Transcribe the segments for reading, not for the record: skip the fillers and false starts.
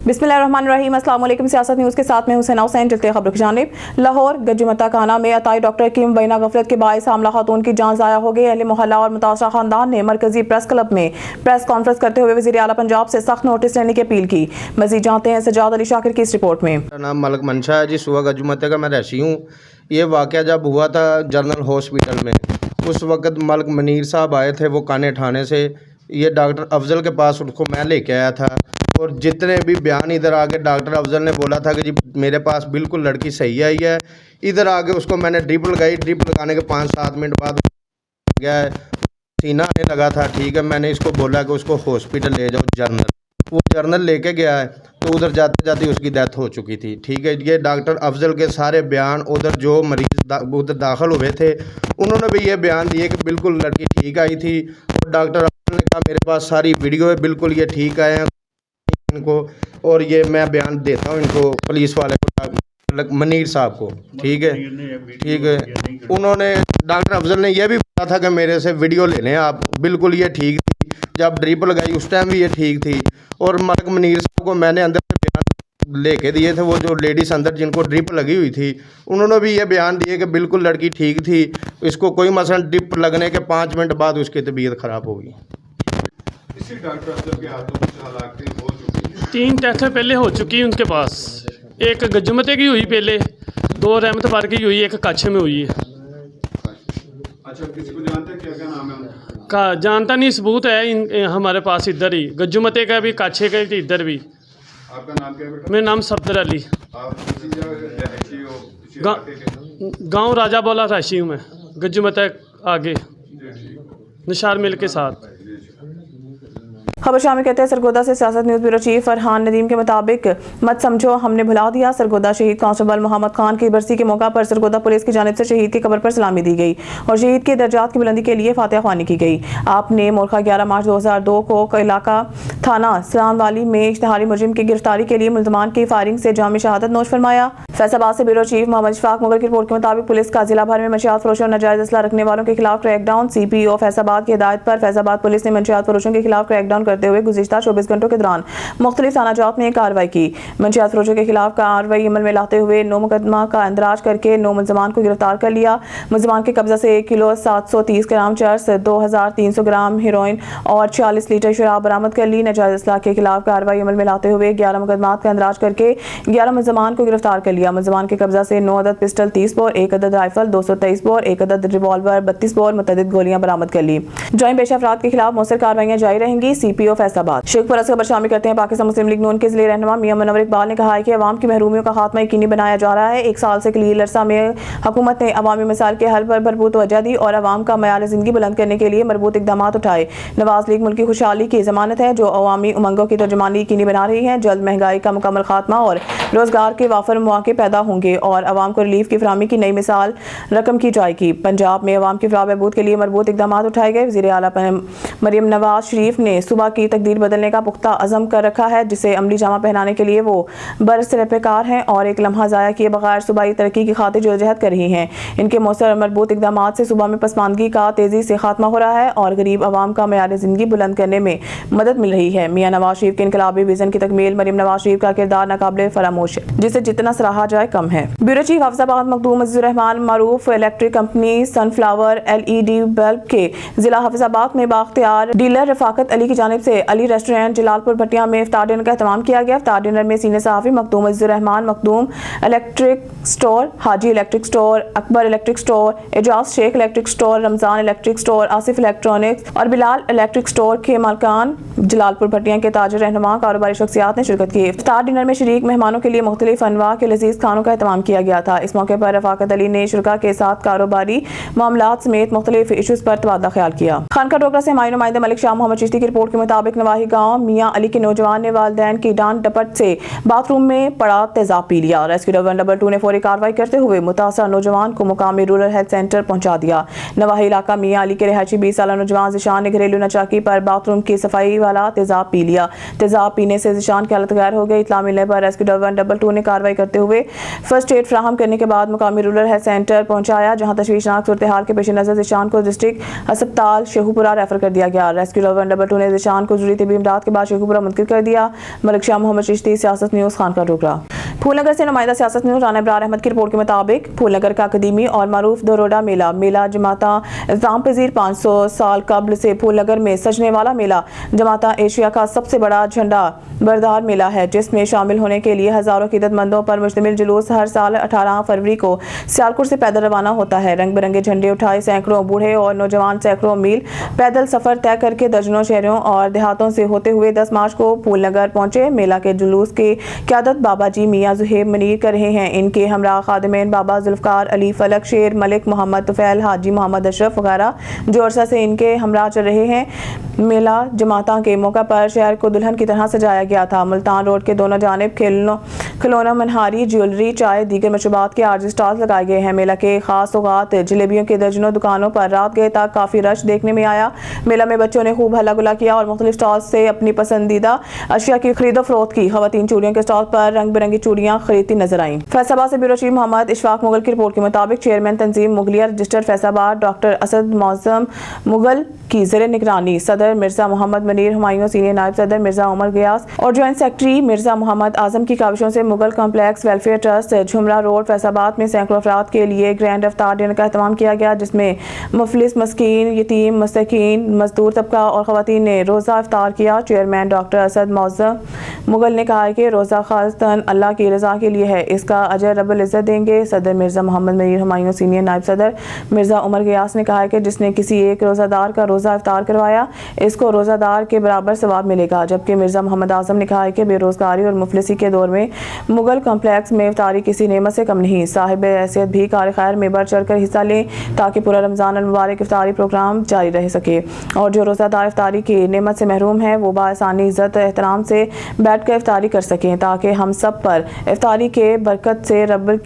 बिस्मिल्लाहिर्रहमानिर्रहीम। अस्सलाम वालेकुम। सियासत न्यूज़ के साथ में हुसैन हुसैन। चलते खबर की जानिब। लाहौर गज्जमता खाना में अताई डॉक्टर किम वैना गफलत के बायस हामला खातून की जान ज़ाया हो गई। अहले मोहल्ला और मुतासरा खानदान ने मरकजी प्रेस क्लब में प्रेस कॉन्फ्रेंस करते हुए वज़ीर आला पंजाब से सख्त नोटिस लेने की अपील की। मज़ीद जानते हैं सजाद अली शाकिर की इस रिपोर्ट में। मेरा नाम मलक मंशा है जी, सुबह गज्जुमते का मैं रहशी हूँ। ये वाक़या जब हुआ था जनरल हॉस्पिटल में, उस वक़्त मलक मनीर साहब आए थे वो काने ठाणे से। ये डॉक्टर अफजल के पास उनको मैं लेके आया था और जितने भी बयान इधर आके डॉक्टर अफजल ने बोला था कि जी मेरे पास बिल्कुल लड़की सही आई है। इधर आके उसको मैंने ड्रिप लगाई, ड्रिप लगाने के 5-7 मिनट बाद गया है, सीना आने लगा था। ठीक है, मैंने इसको बोला कि उसको हॉस्पिटल ले जाओ जनरल। वो जर्नल लेके गया है तो उधर जाते जाते उसकी डेथ हो चुकी थी। ठीक है, ये डॉक्टर अफजल के सारे बयान, उधर जो मरीज़ उधर दाखिल हुए थे उन्होंने भी ये बयान दिए कि बिल्कुल लड़की ठीक आई थी। और डॉक्टर अफजल ने कहा मेरे पास सारी वीडियो है, बिल्कुल ये ठीक आए हैं इनको। और ये मैं बयान देता हूँ इनको, पुलिस वाले को, मनीर साहब को। ठीक है, ठीक है। उन्होंने डॉक्टर अफजल ने यह भी बोला था कि मेरे से वीडियो ले लें आप, बिल्कुल ये ठीक थी। जब ड्रिप लगाई उस टाइम भी ये ठीक थी। और मलक मनीर साहब को मैंने अंदर से बयान लेके दिए थे, वो जो लेडीज़ अंदर जिनको ड्रिप लगी हुई थी उन्होंने भी ये बयान दिए कि बिल्कुल लड़की ठीक थी, इसको कोई मसलन ड्रिप लगने के 5 मिनट बाद उसकी तबीयत ख़राब हो गई। इसी डॉक्टर अफजल के हाथों कुछ हालात हो चुकी हैं। 3 टेस्टें पहले हो चुकी हैं उनके पास। एक गज्जुमते की हुई पहले, 2 रहमत पार की हुई, एक काछे में हुई है। अच्छा, किसी को जानते हैं क्या क्या नाम है उनका? का जानता नहीं, सबूत है हमारे पास इधर ही, गज्जुमते का भी, काछे का भी, इधर भी। आपका नाम क्या है बेटा? मेरा नाम सफदर अली। आप किसी जगह रहती हो, किसी इलाके के? गांव राजा बोला राशि हूँ मैं, गज्जुमते आगे जी, ठीक। निशार मिल के साथ। खबर शामिल कहते हैं सरगोदा से सियासत news bureau chief Farhan Nadeem के मुताबिक मत समझो हमने भुला दिया। सरगोदा शहीद कांस्टेबल मोहम्मद खान की बरसी के मौका पर सरगोदा पुलिस की जानिब से शहीद की कब्र पर सलामी दी गई और शहीद के दर्जात की बुलंदी के लिए फातिहा ख्वानी की गई। आपने मोरखा 11 मार्च 2002 को इलाका थाना सलाम वाली में इश्तिहारी मुजरिम की गिरफ्तारी के लिए मुल्ज़मान की फायरिंग से जाम शहादत नोश फरमाया। फैसलाबाद से ब्यूरो चीफ मोहम्मद इशफाक मुगल की रिपोर्ट के मुताबिक पुलिस का जिला भर में मंशियात फरोशों और नाजायज असला रखने वालों के खिलाफ क्रैकडाउन। CPO फैसलाबाद की हिदायत पर फैसलाबाद पुलिस ने मंशियात फरोशों के खिलाफ क्रैकडाउन करते हुए गुज़िश्ता 24 घंटों के दौरान मुख्तलिफ थाना जात में कार्रवाई की। मंशियात फरोशों के खिलाफ कार्रवाई अमल में लाते हुए 9 मुकदमा का इंदराज करके 9 मुल्ज़मान को गिरफ्तार कर लिया। मुल्ज़मान के कब्जा से 1 किलो 730 ग्राम चर्स, 2300 ग्राम हेरोइन और 46 लीटर शराब बरामद कर ली। नाजायज असला के खिलाफ कार्रवाई अमल में लाते हुए 11 मुकदमात का इंदराज करके 11 मुल्ज़मान को गिरफ्तार कर लिया। मुल्ज़मान के कब्जा से 9 अदद पिस्टल 30 बोर, 1 अदद राइफल 223 बोर, 1 अदद रिवॉल्वर 32 बोर, मुतअद्दिद गोलियां बरामद कर ली। जॉइंट पेशा अफराद के खिलाफ मौसर कार्रवाइयां जारी रहेंगी। CPO फैसलाबाद। शेखपुरा से खबर शामिल करते हैं। पाकिस्तान मुस्लिम लीग नून के जिले रहनुमा मियां मुनव्वर इकबाल ने कहा है कि अवाम की महरूमियों का खात्मा यकीनी बनाया जा रहा है। 1 साल से कलील अरसा में हुकूमत ने अवामी मसाइल के हल पर भरपूर तवज्जो दी और अवाम का मयार जिंदगी बुलंद करने के लिए मरबूत इकदाम उठाए। नवाज लीग मुल्क की खुशहाली की जमानत है जो अवामी उमंगों की तर्जुमानी यकीनी बना रही है। जल्द महंगाई का मुकम्मल खात्मा और रोजगार के वाफर मौके पैदा होंगे और अवाम को रिलीफ की फराहमी की नई मिसाल रकम की जाएगी। पंजाब में अवाम की फलाह बहबूद के लिए मरबूत इकदाम उठाए गए। वज़ीर आला मरियम नवाज शरीफ ने सुबह की तकदीर बदलने का पुख्ता अज़म कर रखा है, जिसे अमली जामा पहनाने के लिए वो बरसरपेकार हैं और एक लम्हा ज़ाया किए बगैर सूबाई तरक्की की खातिर जदोजहद कर रही हैं। इनके मौसर मरबूत इकदाम से सूबा में पसमानदगी का तेज़ी से खात्मा हो रहा है और गरीब आवाम का मयार ज़िंदगी बुलंद करने में मदद मिल रही है। मियां नवाज शरीफ के इनकलाबी विजन की तकमील। मरियम नवाज शरीफ का किरदार नाकाबिले फरामोश है, जिसे जितना सराहा जाए कम है। ब्यूरो चीफ हफ्साबाद मखदूम अजीजुर रहमान मारूफ electric company sunflower LED bulb के जिला हफ्साबाद में बाख्तियार डीलर रफाकत अली की जानिब से अली रेस्टोरेंट जलालपुर भटिया में इफ्तार डिनर का एहतमाम किया गया। इफ्तार डिनर में सीनियर सहाफ़ी Makhdoom Azizur Rehman, Makhdoom electric store, Haji electric store, Akbar electric store, Ejaz Sheikh electric store, Ramzan electric store, Asif electronics और बिलाल इलेक्ट्रिक स्टोर के मालकान जलालपुर भटिया के ताजर रहनुमा कारोबारी शख्सियात ने शिरकत की। इफ्तार डिनर में शरीक मेहमानों के लिए मुख्तलिफ अनवा के लजीज खानों का एहतमाम किया गया था। इस मौके पर रफाकत अली ने शुरका के साथ कारोबारी मामलात समेत मुख्तलिफ इशूज़ पर तबादला ख्याल किया। खानका डोगरा से हमारे नुमाइंदे मलिक शाह मोहम्मद चिश्ती की रिपोर्ट के मुताबिक नवाही गाँव मियां अली के नौजवान ने वालिदैन की डांट डपट से बाथरूम में पड़ा तेजाब पी लिया। रेस्क्यू 122 ने फौरी कार्रवाई करते हुए मुतासरा नौजवान को मुकामी रूरल हेल्थ सेंटर पहुंचा दिया। नवाही इलाका मियां अली के रहायशी 20 साल नौजवान जिशान ने घरेलू नचाकी पर बाथरूम की सफाई वाला तेजाब पी लिया। तेजाब पीने से जिशान की हालत गैर हो गई। इत्तला मिलने पर रेस्क्यू 122 ने कार्रवाई करते हुए हुए फर्स्ट एड फराहम करने के बाद मुकामी रूरल हेल्थ सेंटर पहुंचाया, जहां तशवीशनाक सूरत हाल के पेश नज़र ज़ीशान को डिस्ट्रिक्ट अस्पताल शेखुपुरा रेफर कर दिया गया। रेस्क्यू 122 ने ज़ीशान को ज़रूरी तबी इमदाद के बाद शेखुपुरा मुंतकिल कर दिया। मलिक शाह मोहम्मद चिश्ती, सियासत न्यूज़, खानका डोगरा। फूलनगर से नुमाइंदा सियासत न्यूज़ राना इब्रार अहमद की रिपोर्ट के मुताबिक फूलनगर का कदीमी और मारूफ दरोडा मेला जमाता इल्ज़ाम पजीर 500 साल कबल से फूलनगर में सजने वाला मेला जमाता एशिया का सबसे बड़ा झंडा बरदार मेला है, जिसमें शामिल होने के लिए हज़ारों की इद्दतमंदों पर मुश्तमिल जुलूस हर साल 18 फरवरी को सियालकोट से पैदल रवाना होता है। रंग बिरंगे झंडे उठाए सैकड़ों बूढ़े और नौजवान सैकड़ों मील पैदल सफ़र तय करके दर्जनों शहरों और देहातों से होते हुए 10 मार्च को फूलनगर पहुंचे। मेला के जुलूस की क़यादत बाबा जी मियाँ ज़ुहैब मनीर कर रहे हैं। इनके हमरा खादिमैन बाबा जुल्फ़कार अली फलक शेर मलिक मोहम्मद तुफ़ैल हाजी मोहम्मद अशरफ वगैरह जो अरसा से इनके हमरा चल रहे हैं। मेला जमाता के मौका पर शहर को दुल्हन की तरह सजाया गया था। मुल्तान रोड के दोनों जानिब खिलौना मनहारी ज्वेलरी चाय दीगर मशरूबात के आर्ज स्टॉल लगाए गए हैं। मेला के खास औकात जलेबियों के दर्जनों दुकानों पर रात गए तक काफ़ी रश देखने में आया। मेला में बच्चों ने खूब हल्ला गुल्ला किया और मुख्तलिफ स्टॉल से अपनी पसंदीदा अशिया की खरीदो फरोख्त की। खवातीन चूड़ियों के स्टॉल पर रंग बिरंगी चूड़ियां खरीदती नजर आईं। फैसलाबाद से ब्यूरो चीफ मोहम्मद इशफाक मुगल की रिपोर्ट के मुताबिक चेयरमैन तंजीम मुगलिया रजिस्टर फैसलाबाद डॉक्टर असद मौज़म मुगल की ज़ेर निगरानी सदर मिर्जा मोहम्मद मनीर हुमायूं, सीनियर नायब सदर मिर्जा उमर गयास और ज्वाइंट सेक्रेटरी मिर्जा मोहम्मद आजम की काविशों से Mughal complex welfare trust Jhumra road Faisalabad में सैकड़ों अफराद के लिए ग्रैंड इफ्तार डिनर का एहतमाम किया गया, जिसमें मुफलिस मस्कीन यतीम मस्तकीन मजदूर तबका और खवातीन ने रोज़ा इफ्तार किया। चेयरमैन डॉक्टर असद मौज़म मुगल ने कहा कि रोज़ा खासतन अल्लाह की रज़ा के लिए है, इसका अजर रब्बुल इज़्ज़त देंगे। सदर मिर्जा मोहम्मद मनीर हुमायूं, सीनियर नायब सदर मिर्जा उमर गयास ने कहा कि जिसने किसी एक रोज़ादार का रोज़ा इफ्तार करवाया इसको रोज़ादार के बराबर सवाब मिलेगा। जबकि मिर्जा मोहम्मद आजम ने कहा कि बेरोज़गारी और मुफलिसी के दौर में मुगल कॉम्प्लेक्स में इफ्तारी किसी नेमत से कम नहीं। साहिब हैसियत भी कार खैर में बढ़ चढ़ कर हिस्सा लें ताकि पूरा रमज़ान अल मुबारक इफ्तारी प्रोग्राम जारी रह सके और जो रोज़ादार इफ्तारी की नेमत से महरूम है वो बासानी इज़्ज़त एहतराम से बैठ कर इफ्तारी कर सकें, ताकि हम सब पर इफ्तारी के बरकत से रब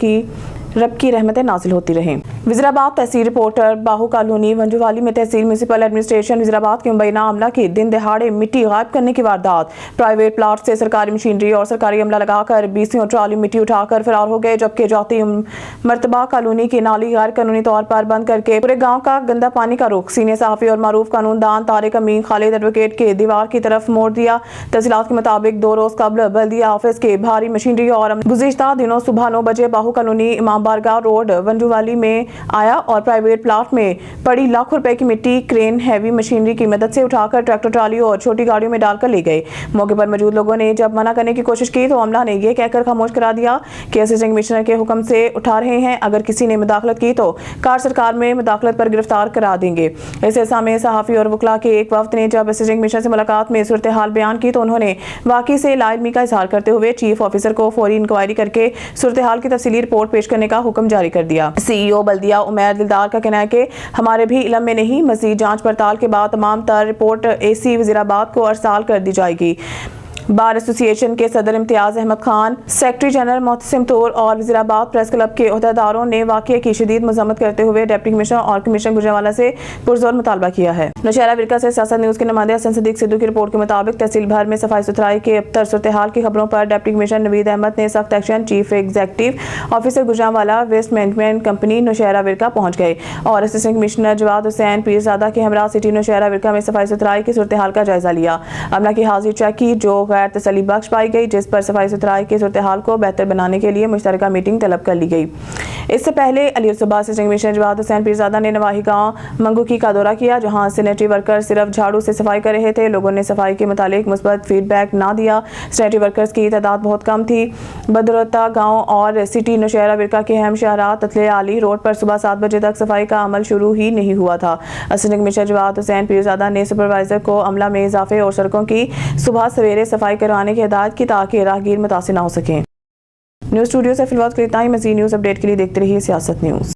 की रहमतें नाजिल होती रहें। वज़ीराबाद तहसील रिपोर्टर बाहू कॉलोनी वंजूवाली में तहसील म्यूनसिपल एडमिनिस्ट्रेशन वज़ीराबाद के मुबैना अमला की दिन दहाड़े मिट्टी गायब करने की वारदात। प्राइवेट प्लाट से सरकारी मशीनरी और सरकारी अमला लगाकर 20 ट्राली मिट्टी उठाकर फरार हो गए, जबकि जाती मरतबा कॉलोनी की नाली गैर कानूनी तौर पर बंद करके पूरे गाँव का गंदा पानी का रुख सीनियर सहाफ़ी और मारूफ कानूनदान तारिक अमीन खालिद एडवोकेट के दीवार की तरफ मोड़ दिया। तहसीलात के मुताबिक 2 रोज़ कबल बल्दिया ऑफिस के भारी मशीनरी और गुज़िश्ता दिनों सुबह 9 बजे बाहू कॉलोनी इमाम बारगाह रोड वंजूवाली में आया और प्राइवेट प्लाट में पड़ी लाखों रुपए की मिट्टी क्रेन हैवी मशीनरी की मदद से उठाकर ट्रैक्टर ट्राली और छोटी गाड़ियों में डालकर ले गए। मौके पर मौजूद लोगों ने जब मना करने की कोशिश की तो अमला ने यह कहकर खामोश करा दिया कि असिस्टेंट कमिश्नर के हुक्म से उठा रहे हैं, अगर किसी ने मुदाखलत की तो कार सरकार में मुदाखलत पर गिरफ्तार करा देंगे। इस हिस्सा में सहाफ़ी और वकला के एक वफ्द ने जब असिस्टेंट कमिश्नर से मुलाकात में सूरत हाल बयान की तो उन्होंने वाकई से लाइलमी का इजहार करते हुए चीफ ऑफिसर को फौरी इंक्वायरी करके सूरत हाल की तफसीली रिपोर्ट पेश करने का हुक्म जारी कर दिया। CEO बल्दिया उमैर दिलदार का कहना है कि हमारे भी इल्म में नहीं, मज़ीद जांच पड़ताल के बाद तमाम तर रिपोर्ट AC वज़ीराबाद को अरसाल कर दी जाएगी। बार एसोसिएशन के सदर इम्तियाज़ अहमद खान, सेक्रेटरी जनरल मोहतसिम तूर और वज़ीराबाद प्रेस क्लब के अहदेदारों ने वाक़ये की शदीद मज़म्मत करते हुए डिप्टी कमिश्नर और कमिश्नर गुजरांवाला से पुरज़ोर मुतालबा किया है। नौशहरा विरका से सियासत न्यूज़ के नुमाइंदे हसन सदीक सिद्धू की रिपोर्ट के मुताबिक तहसील भर में सफाई सुथराई के अबतर सूरत हाल की खबरों पर डिप्टी कमिश्नर नवीद अहमद ने सख्त action. Chief executive officer Gujranwala waste management company Nowshera Virkan पहुंच गए और असिस्टेंट कमिश्नर जवाद हुसैन पीरजादा के हमरा सिटी नौशहरा विरका में सफाई सुथराई की सूरत हाल का जायजा लिया। अमला की हाजिर चेक की जो गैर तसल्ली बख्श पाई गई, जिस पर सफाई सुथराई की सूरत हाल को बेहतर बनाने के लिए मुश्तरका मीटिंग तलब कर ली गई। इससे पहले अली सुबह असिस्टेंट कमिश्नर जवाद हुसैन पीरजादा ने नवाही गांव मंगूकी का दौरा किया, जहां सैनिटरी वर्कर सिर्फ झाड़ू से सफाई कर रहे थे। लोगों ने सफाई के मुतालिक मुस्बत फीडबैक ना दिया। सैनिटरी वर्कर्स की तादाद बहुत कम थी। बदरता गांव और सिटी नौशहरा विरका के अहम शहरा ततले आली रोड पर सुबह 7 बजे तक सफाई का अमल शुरू ही नहीं हुआ था। असिस्टेंट कमिश्नर जवाद हुसैन पीरजादा ने सुपरवाइजर को अमला में इजाफे और सड़कों की सुबह सवेरे सफाई करवाने की हिदायत की ताकि राहगीर मुतासिर न हो सकें। न्यूज़ स्टूडियो से फिलहाल इतना ही। मज़ीद न्यूज़ अपडेट के लिए देखते रहिए सियासत न्यूज़।